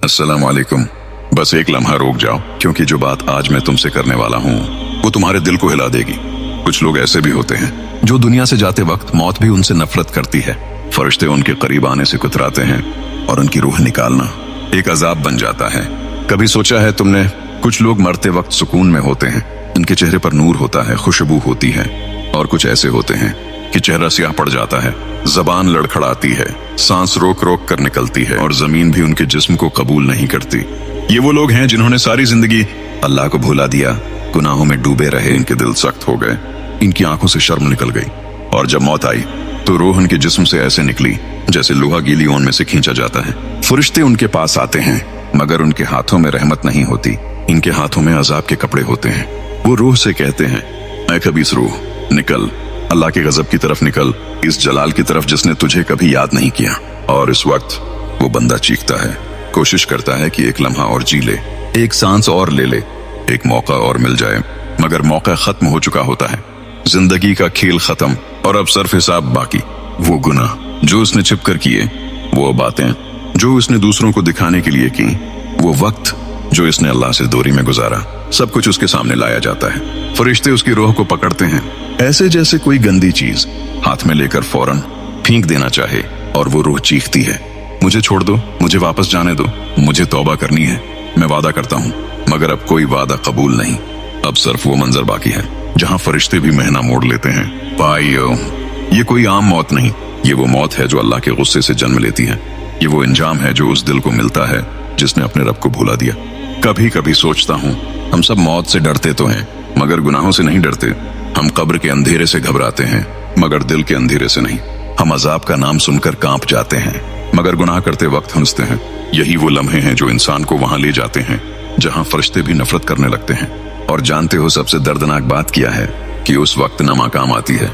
अस्सलाम वालेकुम। बस एक लम्हा रुक जाओ, क्योंकि जो बात आज मैं तुमसे करने वाला हूँ वो तुम्हारे दिल को हिला देगी। कुछ लोग ऐसे भी होते हैं जो दुनिया से जाते वक्त मौत भी उनसे नफरत करती है। फरिश्ते उनके करीब आने से कुतराते हैं और उनकी रूह निकालना एक अजाब बन जाता है। कभी सोचा है तुमने, कुछ लोग मरते वक्त सुकून में होते हैं, उनके चेहरे पर नूर होता है, खुशबू होती है, और कुछ ऐसे होते हैं कि चेहरा स्याह पड़ जाता है, जबान लड़खड़ाती है, सांस रोक रोक कर निकलती है और जमीन भी उनके जिस्म को कबूल नहीं करती। ये वो लोग हैं जिन्होंने सारी जिंदगी अल्लाह को भुला दिया, गुनाहों में डूबे रहे, इनके दिल सख्त हो गए, इनकी आंखों से शर्म निकल गई, और जब मौत आई तो रूह उनके जिस्म से ऐसे निकली जैसे लोहा गीली ओन में से खींचा जाता है। फरिश्ते उनके पास आते हैं, मगर उनके हाथों में रहमत नहीं होती, इनके हाथों में अजाब के कपड़े होते हैं। वो रूह से कहते हैं, ऐ खबीस रूह, निकल, अल्लाह के गजब की तरफ निकल, इस जलाल की तरफ जिसने तुझे कभी याद नहीं किया। और इस वक्त वो बंदा चीखता है, कोशिश करता है कि एक लम्हा और जी ले, एक सांस और ले ले, एक मौका और मिल जाए, मगर मौका खत्म हो चुका होता है। जिंदगी का खेल खत्म और अब सिर्फ हिसाब बाकी। वो गुनाह जो उसने छिप कर किए, वो बातें जो उसने दूसरों को दिखाने के लिए की, वो वक्त जो इसने अल्लाह से दूरी में गुजारा, सब कुछ उसके सामने लाया जाता है। फरिश्ते उसकी रूह को पकड़ते हैं, ऐसे जैसे कोई गंदी चीज हाथ में लेकर फौरन फेंक देना चाहे, और वो रूह चीखती है, मुझे छोड़ दो, मुझे वापस जाने दो, मुझे तौबा करनी है, मैं वादा करता हूँ। मगर अब कोई वादा कबूल नहीं। अब सिर्फ वो मंजर बाकी है जहाँ फरिश्ते भी महना मोड़ लेते हैं। भाइयों, ये कोई आम मौत नहीं, ये वो मौत है जो अल्लाह के गुस्से से जन्म लेती है। ये वो इंजाम है जो उस दिल को मिलता है जिसने अपने रब को भुला दिया। कभी कभी सोचता हूँ, हम सब मौत से डरते तो हैं, मगर गुनाहों से नहीं डरते। हम कब्र के अंधेरे से घबराते हैं, मगर दिल के अंधेरे से नहीं। हम अजाब का नाम सुनकर कांप जाते हैं, मगर गुनाह करते वक्त हंसते हैं। यही वो लम्हे हैं जो इंसान को वहां ले जाते हैं जहां फरिश्ते भी नफरत करने लगते हैं। और जानते हो सबसे दर्दनाक बात क्या है? कि उस वक्त न माँ काम आती है,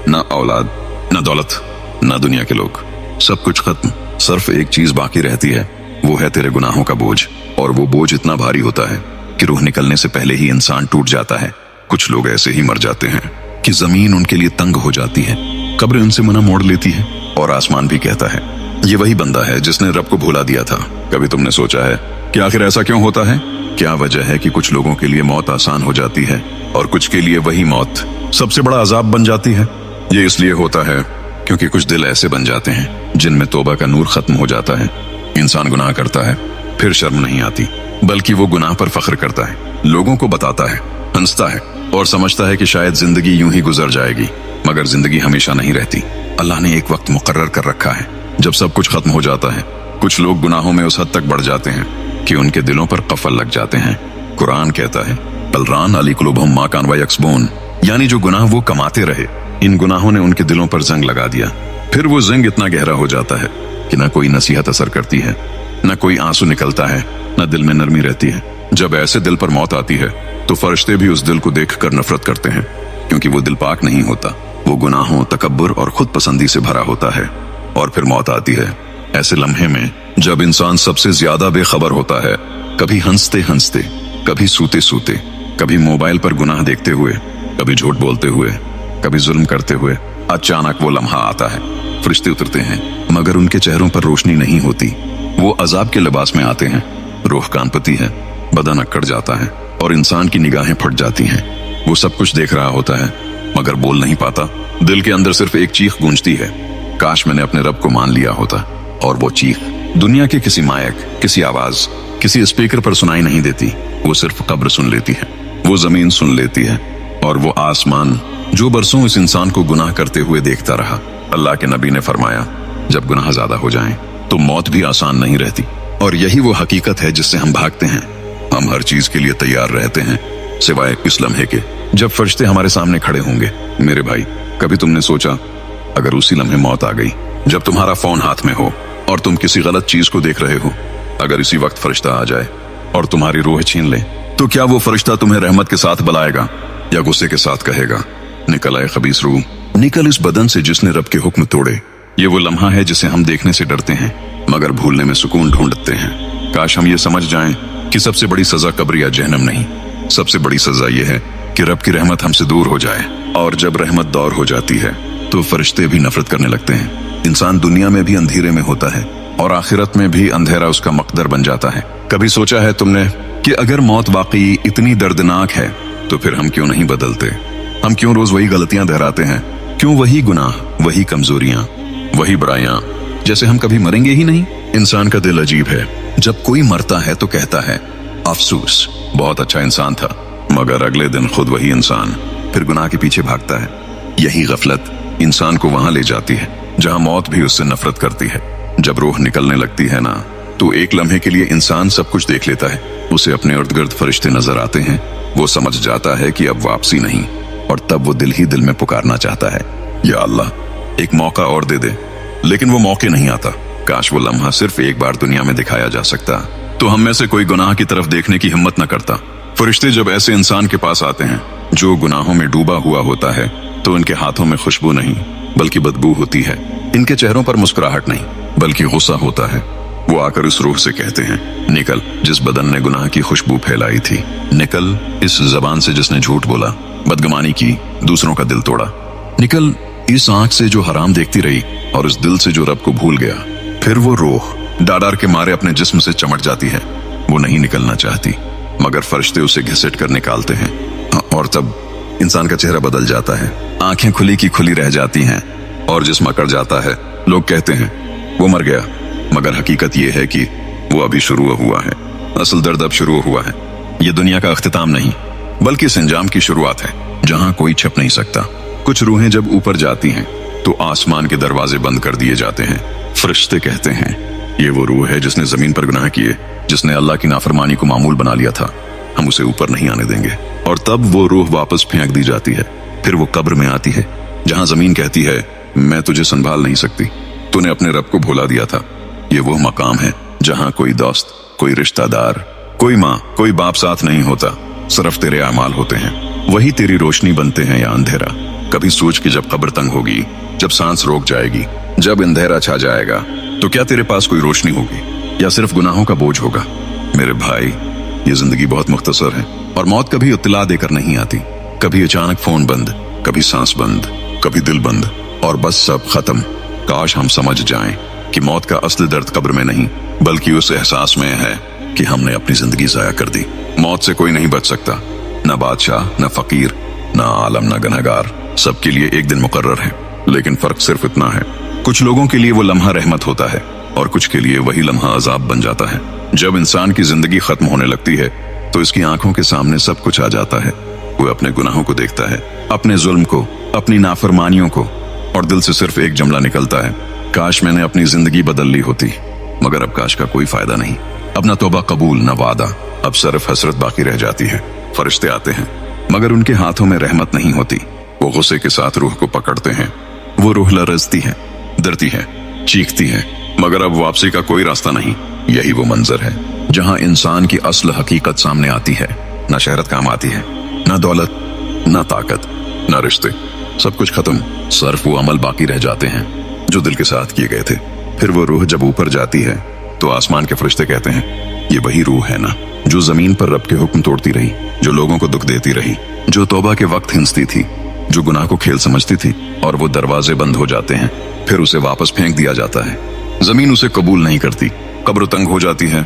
न औलाद, न दौलत, न दुनिया के लोग, सब कुछ खत्म। सिर्फ एक चीज बाकी रहती है, वो है तेरे गुनाहों का बोझ। और वो बोझ इतना भारी होता है कि रूह निकलने से पहले ही इंसान टूट जाता है। कुछ लोग ऐसे ही मर जाते हैं कि जमीन उनके लिए तंग हो जाती है, कब्र उनसे मना मोड़ लेती है, और आसमान भी कहता है, ये वही बंदा है जिसने रब को भुला दिया था। कभी तुमने सोचा है कि आखिर ऐसा क्यों होता है? क्या वजह है कि कुछ लोगों के लिए मौत आसान हो जाती है और कुछ के लिए वही मौत सबसे बड़ा अजाब बन जाती है? ये इसलिए होता है क्योंकि कुछ दिल ऐसे बन जाते हैं जिनमें तौबा का नूर खत्म हो जाता है। इंसान गुनाह करता है, फिर शर्म नहीं आती, बल्कि वो गुनाह पर फख्र करता है, लोगों को बताता है, हंसता है, और समझता है कि शायद जिंदगी यूं ही गुजर जाएगी। मगर जिंदगी हमेशा नहीं रहती। अल्लाह ने एक वक्त मुकर्रर कर रखा है जब सब कुछ खत्म हो जाता है। कुछ लोग गुनाहों में उस हद तक बढ़ जाते हैं कि उनके दिलों पर कफल लग जाते हैं। कुरान कहता है, बलरान अली कुलुबहुम मा कान व यक्सबून, यानी जो गुनाह वो कमाते रहे, इन गुनाहों ने उनके दिलों पर जंग लगा दिया। फिर वो जंग इतना गहरा हो जाता है कि न कोई नसीहत असर करती है, न कोई आंसू निकलता है, न दिल में नरमी रहती है। जब ऐसे दिल पर मौत आती है तो फरिश्ते भी उस दिल को देखकर नफरत करते हैं, क्योंकि वो दिल पाक नहीं होता, वो गुनाहों, तकब्बुर और खुद पसंदी से भरा होता है। और फिर मौत आती है ऐसे लम्हे में जब इंसान सबसे ज्यादा बेखबर होता है, कभी हंसते हंसते, कभी सूते सूते, कभी मोबाइल पर गुनाह देखते हुए, कभी झूठ बोलते हुए, कभी जुल्म करते हुए। अचानक वो लम्हा आता है, फरिश्ते उतरते हैं, मगर उनके चेहरों पर रोशनी नहीं होती। वो अजाब के लिबास में आते हैं, रूह कांपती है, बदन अकड़ जाता है, और इंसान की निगाहें फट जाती हैं। वो सब कुछ देख रहा होता है, मगर बोल नहीं पाता। दिल के अंदर सिर्फ एक चीख गूंजती है, काश मैंने अपने रब को मान लिया होता। और वो चीख दुनिया के किसी मायक, किसी आवाज, किसी स्पीकर पर सुनाई नहीं देती। वो सिर्फ कब्र सुन लेती है, वो जमीन सुन लेती है, और वो आसमान जो बरसों इस इंसान को गुनाह करते हुए देखता रहा। अल्लाह के नबी ने फरमाया, जब गुनाह ज्यादा हो जाएं, तो मौत भी आसान नहीं रहती। और यही वो हकीकत है जिससे हम भागते हैं। हम हर चीज के लिए तैयार रहते हैं सिवाय इस लम्हे के जब फरिश्ते हमारे सामने खड़े होंगे। मेरे भाई, कभी तुमने सोचा, अगर उसी लम्हे मौत आ गई जब तुम्हारा फोन हाथ में हो और तुम किसी गलत चीज को देख रहे हो, अगर इसी वक्त फरिश्ता आ जाए और तुम्हारी रूह छीन ले, तो क्या वो फरिश्ता तुम्हें रहमत के साथ बुलाएगा या गुस्से के साथ कहेगा, निकल आए खबीस रूह, निकल इस बदन से जिसने रब के हुक्म तोड़े? ये वो लम्हा है जिसे हम देखने से डरते हैं, मगर भूलने में सुकून ढूंढते हैं। काश हम ये समझ जाएं कि सबसे बड़ी सजा कब्र या जहन्नम नहीं, सबसे बड़ी सजा ये है कि रब की रहमत हमसे दूर हो जाए। और जब रहमत दौर हो जाती है तो फरिश्ते भी नफरत करने लगते हैं। इंसान दुनिया में भी अंधेरे में होता है, और आखिरत में भी अंधेरा उसका मकदर बन जाता है। कभी सोचा है तुमने कि अगर मौत वाकई इतनी दर्दनाक है तो फिर हम क्यों नहीं बदलते? हम क्यों रोज वही गलतियां दोहराते हैं? क्यों वही गुनाह, वही कमजोरियां, वही बुराइयां, जैसे हम कभी मरेंगे ही नहीं? इंसान का दिल अजीब है। जब कोई मरता है तो कहता है अफसोस, बहुत अच्छा इंसान था, मगर अगले दिन खुद वही इंसान फिर गुनाह के पीछे भागता है। यही गफलत इंसान को वहां ले जाती है जहां मौत भी उससे नफरत करती है। जब रूह निकलने लगती है ना, तो एक लम्हे के लिए इंसान सब कुछ देख लेता है। उसे अपने इर्द गिर्द फरिश्ते नजर आते हैं। वो समझ जाता है कि अब वापसी नहीं, और तब वो दिल ही दिल में पुकारना चाहता है, या अल्लाह एक मौका और दे दे। लेकिन वो मौके नहीं आता। काश वो लम्हा सिर्फ एक बार दुनिया में दिखाया जा सकता, तो हम में से कोई गुनाह की तरफ देखने की हिम्मत न करता। फरिश्ते जब ऐसे इंसान के पास आते हैं जो गुनाहों में डूबा हुआ होता है, तो इनके हाथों में खुशबू नहीं बल्कि बदबू होती है। इनके चेहरों पर मुस्कुराहट नहीं बल्कि गुस्सा होता है। वो आकर उस रूह से कहते हैं, निकल जिस बदन ने गुनाह की खुशबू फैलाई थी, निकल इस जबान से जिसने झूठ बोला, बदगुमानी की, दूसरों का दिल तोड़ा, निकल इस आंख से जो हराम देखती रही और इस दिल से जो रब को भूल गया। फिर वो रूह डार के मारे अपने जिस्म से चमट जाती है। वो नहीं निकलना चाहती, मगर फरिश्ते उसे घिसट कर निकालते हैं, और तब इंसान का चेहरा बदल जाता है। आंखें खुली की खुली रह जाती हैं और जिस्म अकड़ जाता है। लोग कहते हैं वो मर गया, मगर हकीकत ये है कि वो अभी शुरू हुआ है। असल दर्द अब शुरू हुआ है। ये दुनिया का अख्तिताम नहीं बल्कि इस इंजाम की शुरुआत है जहां कोई छप नहीं सकता। कुछ रूहें जब ऊपर जाती हैं तो आसमान के दरवाजे बंद कर दिए जाते हैं। फरिश्ते कहते हैं, ये वो रूह है जिसने जमीन पर गुनाह किए, जिसने अल्लाह की नाफरमानी को मामूल बना लिया था, हम उसे ऊपर नहीं आने देंगे। और तब वो रूह वापस फेंक दी जाती है। फिर वो कब्र में आती है जहां जमीन कहती है, मैं तुझे संभाल नहीं सकती, तूने अपने रब को भुला दिया था। ये वो मकाम है जहां कोई दोस्त, कोई रिश्तेदार, कोई माँ, कोई बाप साथ नहीं होता, सिर्फ तेरे अमाल होते हैं। वही तेरी रोशनी बनते हैं या अंधेरा। कभी सोच कि जब कब्र तंग होगी, जब सांस रोक जाएगी, जब अंधेरा छा जाएगा, तो क्या तेरे पास कोई रोशनी होगी या सिर्फ गुनाहों का बोझ होगा? मेरे भाई, ये जिंदगी बहुत मुख्तसर है और मौत कभी इत्तला देकर नहीं आती। कभी अचानक फोन बंद, कभी सांस बंद, कभी दिल बंद, और बस सब खत्म। काश हम समझ जाएं कि मौत का असली दर्द कब्र में नहीं बल्कि उस एहसास में है कि हमने अपनी जिंदगी जाया कर दी। मौत से कोई नहीं बच सकता, न बादशाह, न फकीर, न आलम, न गुनहगार। सबके लिए एक दिन मुकर्रर है, लेकिन फर्क सिर्फ इतना है, कुछ लोगों के लिए वो लम्हा रहमत होता है और कुछ के लिए वही लम्हा अजाब बन जाता है। जब इंसान की जिंदगी खत्म होने लगती है तो इसकी आंखों के सामने सब कुछ आ जाता है। वो अपने गुनाहों को देखता है, अपने जुल्म को, अपनी नाफरमानियों को, और दिल से सिर्फ एक जुमला निकलता है, काश मैंने अपनी जिंदगी बदल ली होती। मगर अब काश का कोई फायदा नहीं। अब न तौबा कबूल, न वादा, अब सिर्फ हसरत बाकी रह जाती है। फरिश्ते आते हैं मगर उनके हाथों में रहमत नहीं होती। वो गुस्से के साथ रूह को पकड़ते हैं। वो रूह लरजती है, डरती है, चीखती है, मगर अब वापसी का कोई रास्ता नहीं। यही वो मंजर है जहां इंसान की असल हकीकत सामने आती है। न शहरत काम आती है, न दौलत, न ताकत, न रिश्ते, सब कुछ खत्म। सिर्फ वो अमल बाकी रह जाते हैं जो दिल के साथ किए गए थे। फिर वो रूह जब ऊपर जाती है तो आसमान के फरिश्ते कहते हैं, ये वही रूह है ना जो जमीन पर रब के हुक्म तोड़ती रही, जो लोगों को दुख देती रही, जो तौबा के वक्त हिंसती थी, जो गुनाह को खेल समझती थी। और वो दरवाजे बंद हो जाते हैं, फिर उसे वापस फेंक दिया जाता है। जमीन उसे कबूल नहीं करती, कब्र तंग हो जाती है,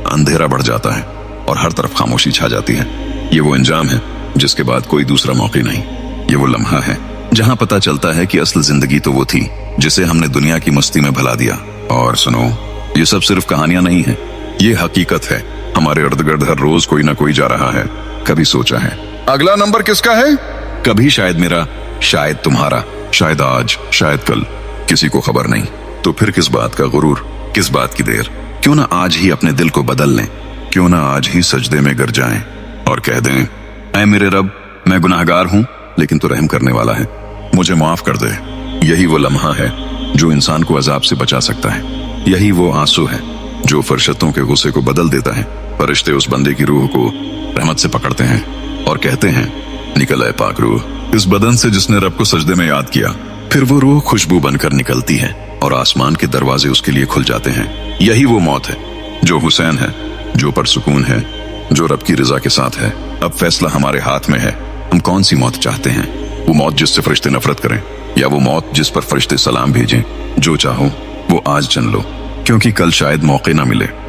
अंधेरा बढ़ जाता है और हर तरफ खामोशी छा जाती है। ये वो अंजाम है जिसके बाद कोई दूसरा मौका नहीं। ये वो लम्हा है जहां पता चलता है कि असल जिंदगी तो वो थी जिसे हमने दुनिया की मस्ती में भुला दिया। और सुनो, ये सब सिर्फ कहानियां नहीं है, ये हकीकत है। हमारे इर्द गिर्द हर रोज कोई ना कोई जा रहा है। कभी सोचा है अगला नंबर किसका है? कभी शायद मेरा, शायद तुम्हारा, शायद आज, शायद कल, किसी को खबर नहीं। तो फिर किस बात का गुरूर, किस बात की देर? क्यों ना आज ही अपने दिल को बदल लें, क्यों ना आज ही सजदे में गिर जाएं और कह दें, ऐ मेरे रब, मैं गुनाहगार हूं लेकिन तू रहम करने वाला है, मुझे माफ कर दे। यही वो लम्हा है जो इंसान को अजाब से बचा सकता है। यही वो आंसू है जो फरिश्तों के गुस्से को बदल देता है। फरिश्ते उस बंदे की रूह को रहमत से पकड़ते हैं और कहते हैं, निकल ऐ पाक रूह, इस बदन से जिसने रब को सजदे में याद किया। फिर वो रूह खुशबू बनकर निकलती है और आसमान के दरवाजे उसके लिए खुल जाते हैं। यही वो मौत है जो हुसैन है, जो परसुकून है, जो रब की रजा के साथ है। अब फैसला हमारे हाथ में है, हम कौन सी मौत चाहते हैं? वो मौत जिससे फरिश्ते नफरत करें, या वो मौत जिस पर फरिश्ते सलाम भेजें? जो चाहो वो आज चुन लो। क्योंकि कल शायद मौके ना मिले।